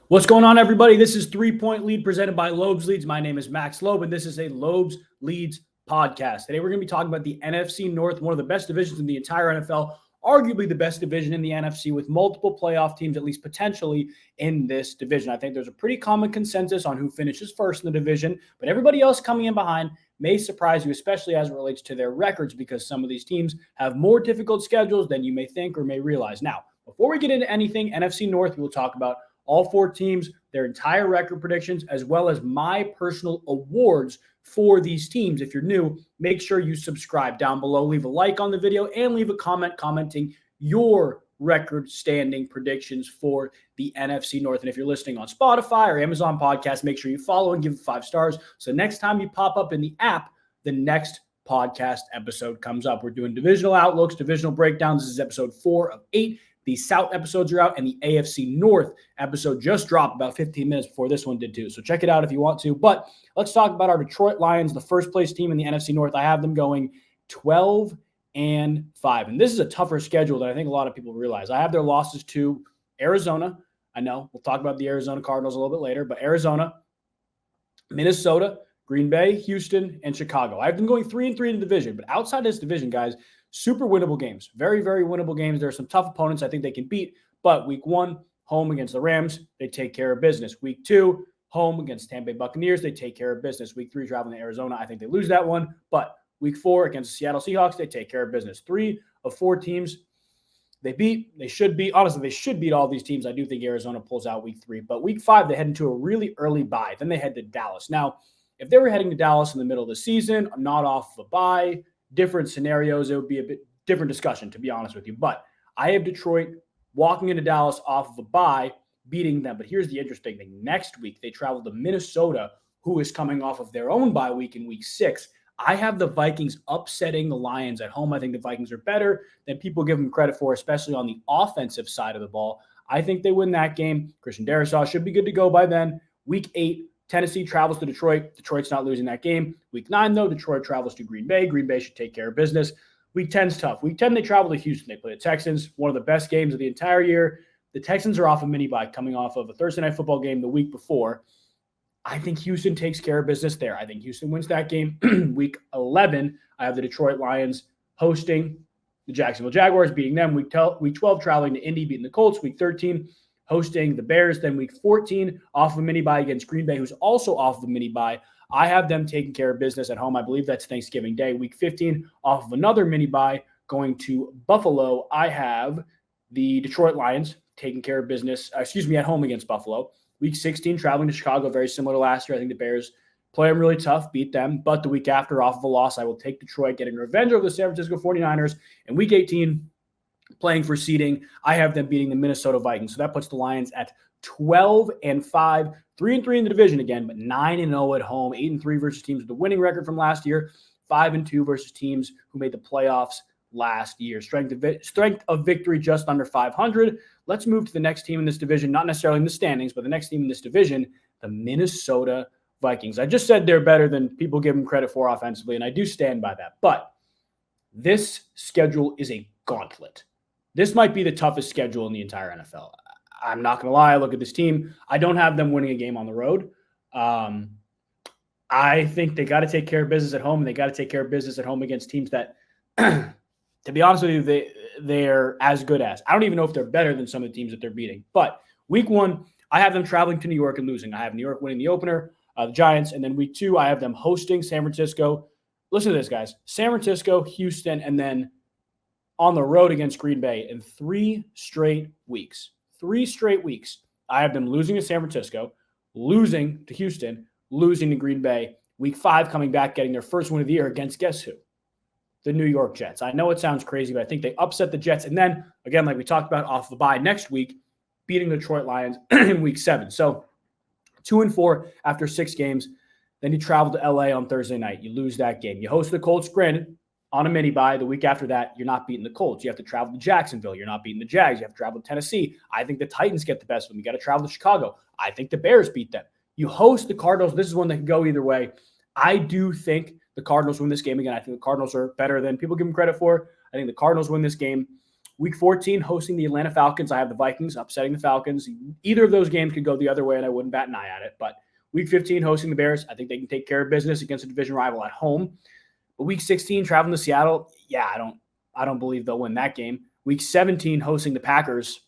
What's going on, everybody? This is 3-Point Lead presented by Loeb's Leads. My name is Max Loeb, and this is a Loeb's Leads podcast. Today, we're going to be talking about the NFC North, one of the best divisions in the entire NFL, arguably the best division in the NFC, with multiple playoff teams, at least potentially, in this division. I think there's a pretty common consensus on who finishes first in the division, but everybody else coming in behind may surprise you, especially as it relates to their records, because some of these teams have more difficult schedules than you may think or may realize. Now, before we get into anything NFC North, we will talk about all four teams, their entire record predictions, as well as my personal awards for these teams. If you're new, make sure you subscribe down below, leave a like on the video, and leave a comment commenting your record standing predictions for the NFC North. And if you're listening on Spotify or Amazon Podcasts, make sure you follow and give it 5 stars. So next time you pop up in the app, the next podcast episode comes up. We're doing divisional outlooks, divisional breakdowns. This is episode 4 of 8. The South episodes are out, and the AFC North episode just dropped about 15 minutes before this one did too. So check it out if you want to. But let's talk about our Detroit Lions, the first place team in the NFC North. I have them going 12-5. And this is a tougher schedule than I think a lot of people realize. I have their losses to Arizona. I know we'll talk about the Arizona Cardinals a little bit later, but Arizona, Minnesota, Green Bay, Houston, and Chicago. I have them going 3-3 in the division. But outside this division, guys, super winnable games. Very, very winnable games. There are some tough opponents I think they can beat. But week 1, home against the Rams, they take care of business. Week 2, home against Tampa Bay Buccaneers, they take care of business. Week 3, traveling to Arizona, I think they lose that one. But week 4, against the Seattle Seahawks, they take care of business. 3 of 4 teams they beat. They should beat. Honestly, they should beat all these teams. I do think Arizona pulls out week 3. But week 5, they head into a really early bye. Then they head to Dallas. Now, if they were heading to Dallas in the middle of the season, not off of a bye, different scenarios, it would be a bit different discussion, to be honest with you. But I have Detroit walking into Dallas off of a bye, beating them. But here's the interesting thing. Next week, they travel to Minnesota, who is coming off of their own bye week in week 6. I have the Vikings upsetting the Lions at home. I think the Vikings are better than people give them credit for, especially on the offensive side of the ball. I think they win that game. Christian Darrisaw should be good to go by then. Week 8, Tennessee travels to Detroit. Detroit's not losing that game. Week 9, though, Detroit travels to Green Bay. Green Bay should take care of business. Week 10's tough. Week 10, they travel to Houston. They play the Texans, one of the best games of the entire year. The Texans are off a mini bye, coming off of a Thursday night football game the week before. I think Houston takes care of business there. I think Houston wins that game. Week 11, I have the Detroit Lions hosting the Jacksonville Jaguars, beating them. Week 12, traveling to Indy, beating the Colts. Week 13, hosting the Bears. Then week 14, off of a mini bye against Green Bay, who's also off of a mini bye. I have them taking care of business at home. I believe that's Thanksgiving Day. Week 15, off of another mini bye, going to Buffalo. I have the Detroit Lions taking care of business, at home against Buffalo. Week 16, traveling to Chicago, very similar to last year. I think the Bears play them really tough, beat them. But the week after, off of a loss, I will take Detroit, getting revenge over the San Francisco 49ers. And week 18, playing for seeding, I have them beating the Minnesota Vikings. So that puts the Lions at 12-5, 3-3 in the division again, but 9-0 at home, 8-3 versus teams with the winning record from last year, 5-2 versus teams who made the playoffs last year. Strength of victory just under 500. Let's move to the next team in this division, not necessarily in the standings, but the next team in this division, the Minnesota Vikings. I just said they're better than people give them credit for offensively, and I do stand by that. But this schedule is a gauntlet. This might be the toughest schedule in the entire NFL. I'm not going to lie. I look at this team. I don't have them winning a game on the road. I think they got to take care of business at home, and they got to take care of business at home against teams that, to be honest with you, they're as good as. I don't even know if they're better than some of the teams that they're beating. But week 1, I have them traveling to New York and losing. I have New York winning the opener, the Giants. And then week 2, I have them hosting San Francisco. Listen to this, guys. San Francisco, Houston, and then on the road against Green Bay in 3 straight weeks. 3 straight weeks. I have them losing to San Francisco, losing to Houston, losing to Green Bay. Week 5 coming back, getting their first win of the year against guess who? The New York Jets. I know it sounds crazy, but I think they upset the Jets. And then, again, like we talked about off the bye next week, beating the Detroit Lions in week 7. So 2-4 after 6 games. Then you travel to LA on Thursday night. You lose that game. You host the Colts, granted, on a mini bye. The week after that, you're not beating the Colts. You have to travel to Jacksonville. You're not beating the Jags. You have to travel to Tennessee. I think the Titans get the best of them. You got to travel to Chicago. I think the Bears beat them. You host the Cardinals. This is one that can go either way. I do think the Cardinals win this game again. I think the Cardinals are better than people give them credit for. I think the Cardinals win this game. Week 14, hosting the Atlanta Falcons. I have the Vikings upsetting the Falcons. Either of those games could go the other way, and I wouldn't bat an eye at it. But Week 15, hosting the Bears. I think they can take care of business against a division rival at home. But Week 16, traveling to Seattle. Yeah, I don't believe they'll win that game. Week 17, hosting the Packers.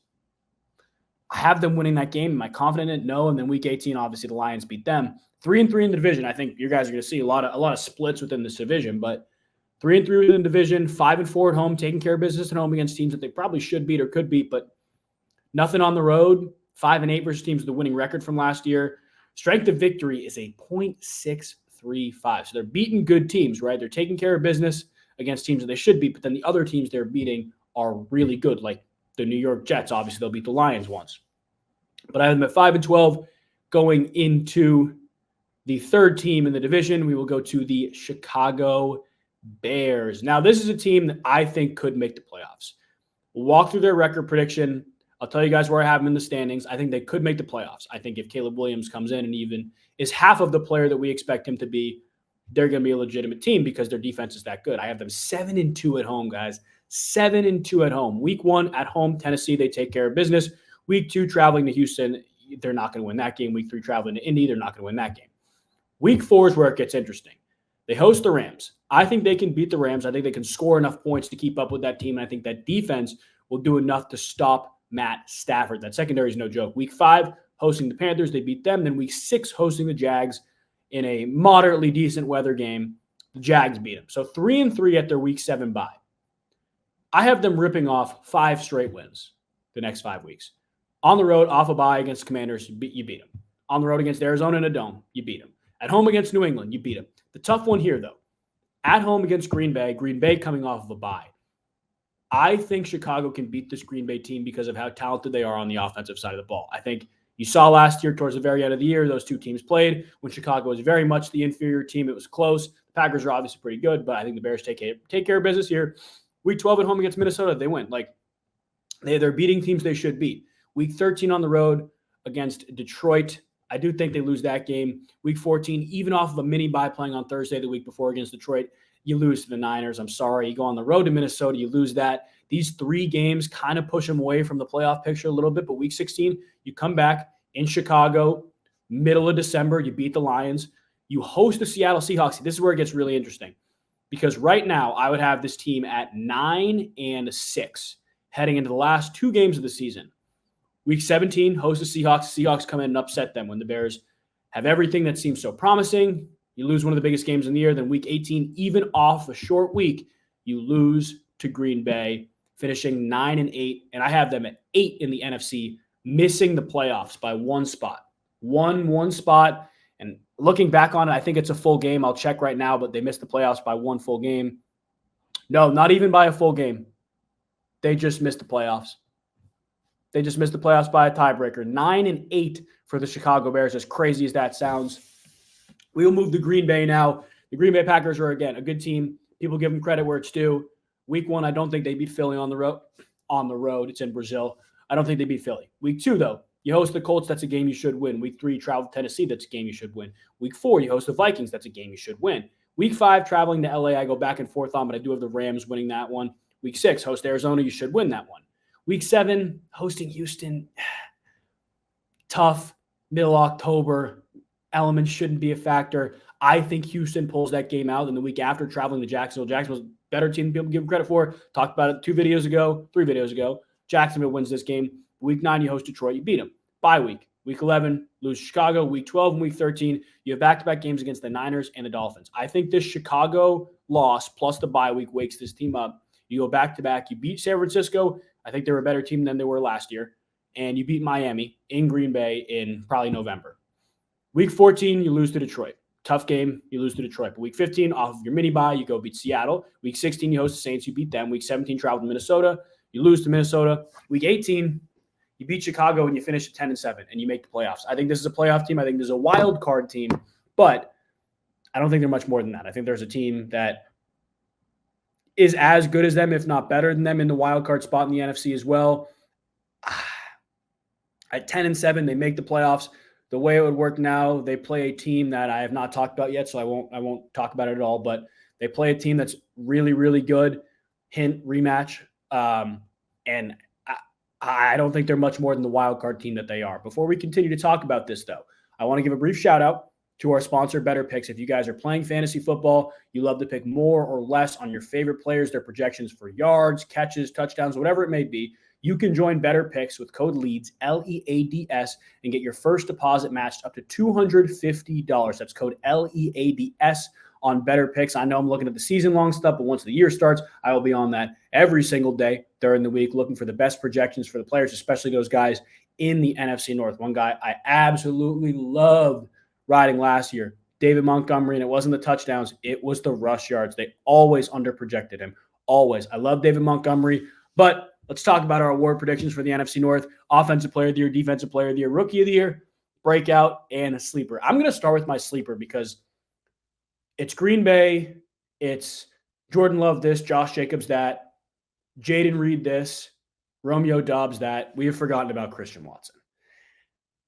I have them winning that game. Am I confident in it? No. And then Week 18, obviously the Lions beat them. 3-3 in the division. I think you guys are going to see a lot of splits within this division, but 3-3 within the division, 5-4 at home, taking care of business at home against teams that they probably should beat or could beat, but nothing on the road. 5-8 versus teams with the winning record from last year. Strength of victory is a .635. So they're beating good teams, right? They're taking care of business against teams that they should beat, but then the other teams they're beating are really good, like the New York Jets. Obviously, they'll beat the Lions once. But I have them at 5-12 going into the third team in the division. We will go to the Chicago Bears. Now, this is a team that I think could make the playoffs. We'll walk through their record prediction. I'll tell you guys where I have them in the standings. I think they could make the playoffs. I think if Caleb Williams comes in and even is half of the player that we expect him to be, they're going to be a legitimate team because their defense is that good. I have them 7-2 at home, guys. 7-2 at home. Week 1 at home, Tennessee, they take care of business. Week 2, traveling to Houston, they're not going to win that game. Week 3, traveling to Indy, they're not going to win that game. Week 4 is where it gets interesting. They host the Rams. I think they can beat the Rams. I think they can score enough points to keep up with that team. And I think that defense will do enough to stop Matt Stafford. That secondary is no joke. Week 5, hosting the Panthers. They beat them. Then week 6, hosting the Jags in a moderately decent weather game. The Jags beat them. So 3-3 at their week 7 bye. I have them ripping off 5 straight wins the next 5 weeks. On the road, off a bye against Commanders, you beat them. On the road against Arizona in a dome, you beat them. At home against New England, you beat them. The tough one here, though, at home against Green Bay coming off of a bye. I think Chicago can beat this Green Bay team because of how talented they are on the offensive side of the ball. I think you saw last year towards the very end of the year, those two teams played when Chicago was very much the inferior team. It was close. The Packers are obviously pretty good, but I think the Bears take care of business here. Week 12 at home against Minnesota, they win. Like they're beating teams they should beat. Week 13 on the road against Detroit. I do think they lose that game. Week 14, even off of a mini bye playing on Thursday the week before against Detroit, you lose to the Niners. I'm sorry. You go on the road to Minnesota, you lose that. These 3 games kind of push them away from the playoff picture a little bit, but week 16, you come back in Chicago, middle of December, you beat the Lions. You host the Seattle Seahawks. This is where it gets really interesting because right now I would have this team at 9-6 heading into the last 2 games of the season. Week 17, host the Seahawks. Seahawks come in and upset them when the Bears have everything that seems so promising. You lose one of the biggest games in the year. Then week 18, even off a short week, you lose to Green Bay, finishing 9-8. And I have them at 8 in the NFC, missing the playoffs by 1 spot. One spot. And looking back on it, I think it's a full game. I'll check right now, but they missed the playoffs by 1 full game. No, not even by a full game. They just missed the playoffs. They just missed the playoffs by a tiebreaker. 9-8 for the Chicago Bears, as crazy as that sounds. We will move to Green Bay now. The Green Bay Packers are, again, a good team. People give them credit where it's due. Week 1, I don't think they beat Philly on the road. On the road, it's in Brazil. I don't think they beat Philly. Week 2, though, you host the Colts. That's a game you should win. Week 3, travel to Tennessee. That's a game you should win. Week 4, you host the Vikings. That's a game you should win. Week 5, traveling to LA. I go back and forth on, but I do have the Rams winning that one. Week 6, host Arizona. You should win that one. Week 7, hosting Houston. Tough, middle October. Elements shouldn't be a factor. I think Houston pulls that game out. And the week after, traveling to Jacksonville. Jacksonville's a better team than people give them credit for. Talked about it 3 videos ago. Jacksonville wins this game. Week 9, you host Detroit. You beat them. Bye week. Week 11, lose Chicago. Week 12 and week 13, you have back-to-back games against the Niners and the Dolphins. I think this Chicago loss plus the bye week wakes this team up. You go back-to-back. You beat San Francisco. I think they were a better team than they were last year. And you beat Miami in Green Bay in probably November. Week 14, you lose to Detroit. Tough game, you lose to Detroit. But week 15, off of your mini-bye, you go beat Seattle. Week 16, you host the Saints, you beat them. Week 17, travel to Minnesota. You lose to Minnesota. Week 18, you beat Chicago and you finish at 10-7 and you make the playoffs. I think this is a playoff team. I think this is a wild card team, but I don't think they're much more than that. I think there's a team that is as good as them, if not better than them in the wild card spot in the NFC as well. At 10-7, they make the playoffs. The way it would work now, they play a team that I have not talked about yet, so I won't talk about it at all, but they play a team that's really, really good. Hint, rematch. And I don't think they're much more than the wild card team that they are. Before we continue to talk about this, though, I want to give a brief shout out to our sponsor, Better Picks. If you guys are playing fantasy football, you love to pick more or less on your favorite players, their projections for yards, catches, touchdowns, whatever it may be, you can join Better Picks with code LEADS, LEADS, and get your first deposit matched up to $250. That's code LEADS on Better Picks. I know I'm looking at the season-long stuff, but once the year starts, I will be on that every single day during the week, looking for the best projections for the players, especially those guys in the NFC North. One guy I absolutely loved riding last year, David Montgomery, and it wasn't the touchdowns, it was the rush yards. They always underprojected him, always. I love David Montgomery, but let's talk about our award predictions for the NFC North. Offensive Player of the Year, Defensive Player of the Year, Rookie of the Year, Breakout, and a Sleeper. I'm going to start with my sleeper because it's Green Bay, it's Jordan Love this, Josh Jacobs that, Jaden Reed this, Romeo Doubs that. We have forgotten about Christian Watson.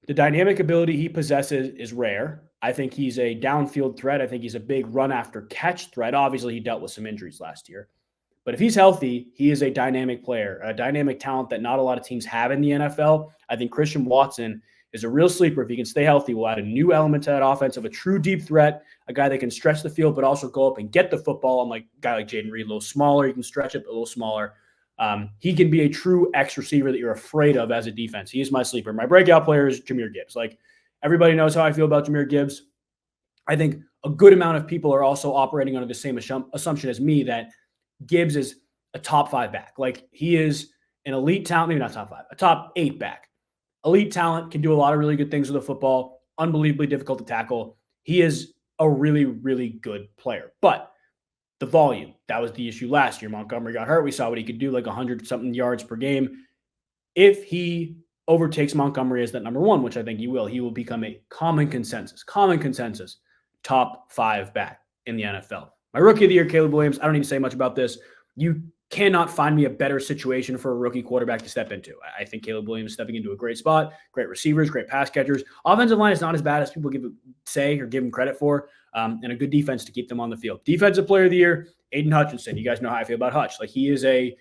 The dynamic ability he possesses is rare. I think he's a downfield threat. I think he's a big run-after-catch threat. Obviously, he dealt with some injuries last year. But if he's healthy, he is a dynamic player, a dynamic talent that not a lot of teams have in the NFL. I think Christian Watson is a real sleeper. If he can stay healthy, we'll add a new element to that offense of a true deep threat, a guy that can stretch the field but also go up and get the football. Unlike a guy like Jaden Reed, a little smaller. He can stretch it, but a little smaller. He can be a true X receiver that you're afraid of as a defense. He is my sleeper. My breakout player is Jahmyr Gibbs. Like, everybody knows how I feel about Jahmyr Gibbs. I think a good amount of people are also operating under the same assumption as me that Gibbs is a top 5 back. Like, he is an elite talent, maybe not top 5, a top 8 back. Elite talent, can do a lot of really good things with the football, unbelievably difficult to tackle. He is a really, really good player. But the volume, that was the issue last year. Montgomery got hurt. We saw what he could do, like 100-something yards per game. If he overtakes Montgomery as that number 1, which I think he will become a common consensus top 5 back in the NFL. My Rookie of the Year, Caleb Williams. I don't need to say much about this. You cannot find me a better situation for a rookie quarterback to step into. I think Caleb Williams is stepping into a great spot, great receivers, great pass catchers. Offensive line is not as bad as people give him credit for, and a good defense to keep them on the field. Defensive Player of the Year, Aiden Hutchinson. You guys know how I feel about Hutch. Like, he is a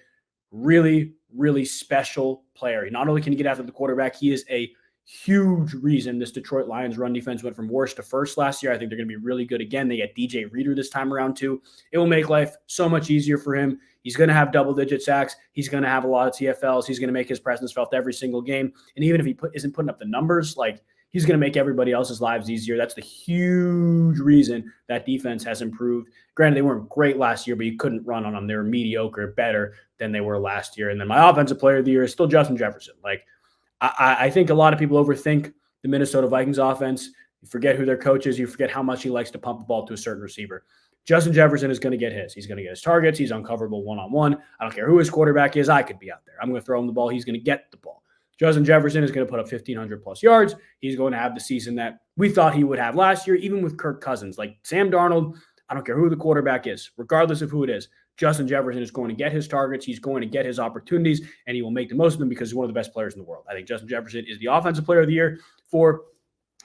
really, really special player. Not only can he get after the quarterback, he is a huge reason this Detroit Lions run defense went from worst to first last year. I think they're going to be really good again. They got DJ Reader this time around too. It will make life so much easier for him. He's going to have double-digit sacks. He's going to have a lot of TFLs. He's going to make his presence felt every single game. And even if he isn't putting up the numbers, like, he's going to make everybody else's lives easier. That's the huge reason that defense has improved. Granted, they weren't great last year, but you couldn't run on them. They were mediocre, better than they were last year. And then my Offensive Player of the Year is still Justin Jefferson. Like, I think a lot of people overthink the Minnesota Vikings offense. You forget who their coach is. You forget how much he likes to pump the ball to a certain receiver. Justin Jefferson is going to get his. He's going to get his targets. He's uncoverable one-on-one. I don't care who his quarterback is. I could be out there. I'm going to throw him the ball. He's going to get the ball. Justin Jefferson is going to put up 1,500-plus yards. He's going to have the season that we thought he would have last year, even with Kirk Cousins. Like, Sam Darnold, I don't care who the quarterback is, regardless of who it is. Justin Jefferson is going to get his targets. He's going to get his opportunities, and he will make the most of them because he's one of the best players in the world. I think Justin Jefferson is the Offensive Player of the Year for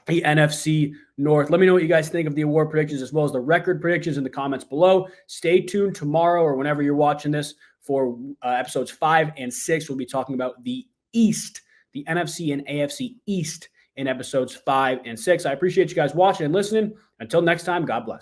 the NFC North. Let me know what you guys think of the award predictions as well as the record predictions in the comments below. Stay tuned tomorrow or whenever you're watching this for episodes 5 and 6. We'll be talking about the East, the NFC and AFC East in episodes 5 and 6. I appreciate you guys watching and listening. Until next time, God bless.